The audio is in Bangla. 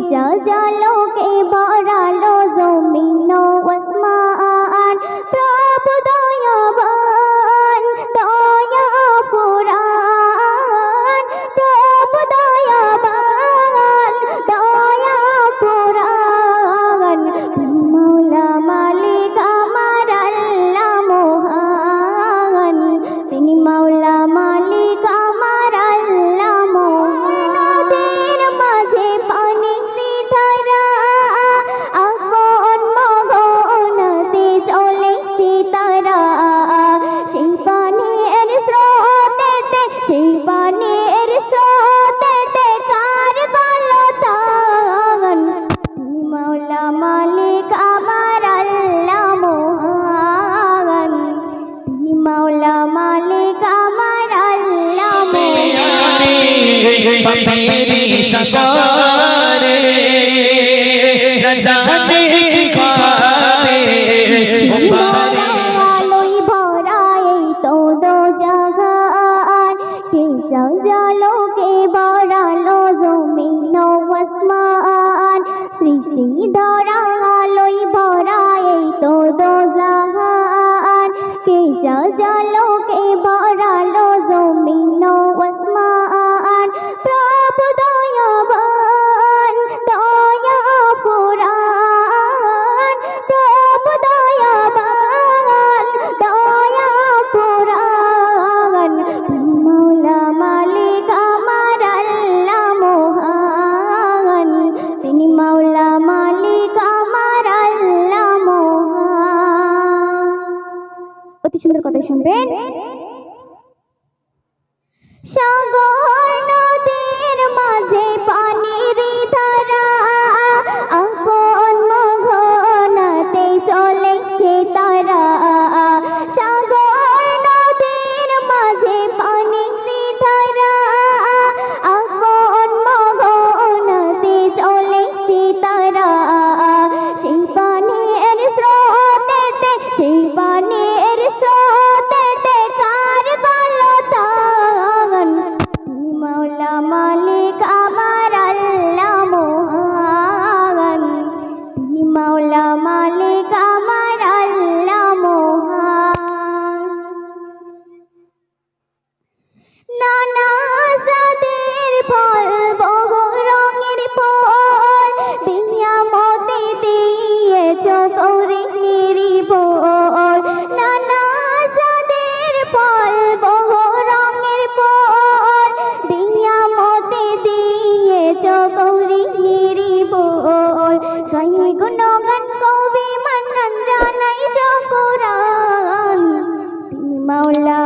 সাজালো কে ভরালো জমিন ও আসমান প্রভু দয়াবান দয়া পুরান প্রভু দয়াবান দয়া পুরান মৌলা মালিক আমার আল্লাহ মহান তিনি মৌলা মালিক আমার আল্লাহ মহান নদীর মাঝে পানি ধারা আপন মগনতে চলেছে তারা সেই পানির স্রোতেতে সেই পানির স্রোতেতে কার গলতান তিনি মৌলা মালিক আমার আল্লাহ মহান তিনি মৌলা মালিক আমার আল্লাহ মহান मेरी शशारे न जाने की ख्वाबे আলোই ভরাই তো দো জাহান কে সাজালো কে ভরালো জমিন ও আসমান সৃষ্টি ধরা আলোই ভরাই তো দো জাহান কে সাজালো কে ভরালো জমিন ও আসমান প্রভু দয়াবান দয়া পুরান প্রভু দয়াবান দয়া পুরান মৌলা মালিক আমার আল্লাহ মহান তিনি মৌলা মালিক আমার আল্লাহ মহান। অতি সুন্দর কথা শুনবেন। সাগর নদীর মাঝে পানির ধারা আপন মগনতে চলেছে তারা সাগর নদীর মাঝে পানির ধারা আপন মগনতে চলেছে তারা সেই পানির স্রোতেতে সেই পানির স্রোতেতে কার গলতান তিনি মৌলা মালিক আমার আল্লাহ মহান তিনি মৌলা মালিক আমার আল্লাহ মহান। নানা স্বাদের ফল বহু রঙের ফল দুনিয়া মতে দিয়েছ গৌরী নির্ভর নানা স্বাদের ফল বহু রঙের ফল দুনিয়া মতে দিয়েছ গৌরী নির্ভর গাই গুণগান কবি মান্নান জানাই শুকরান তিনি মাওলা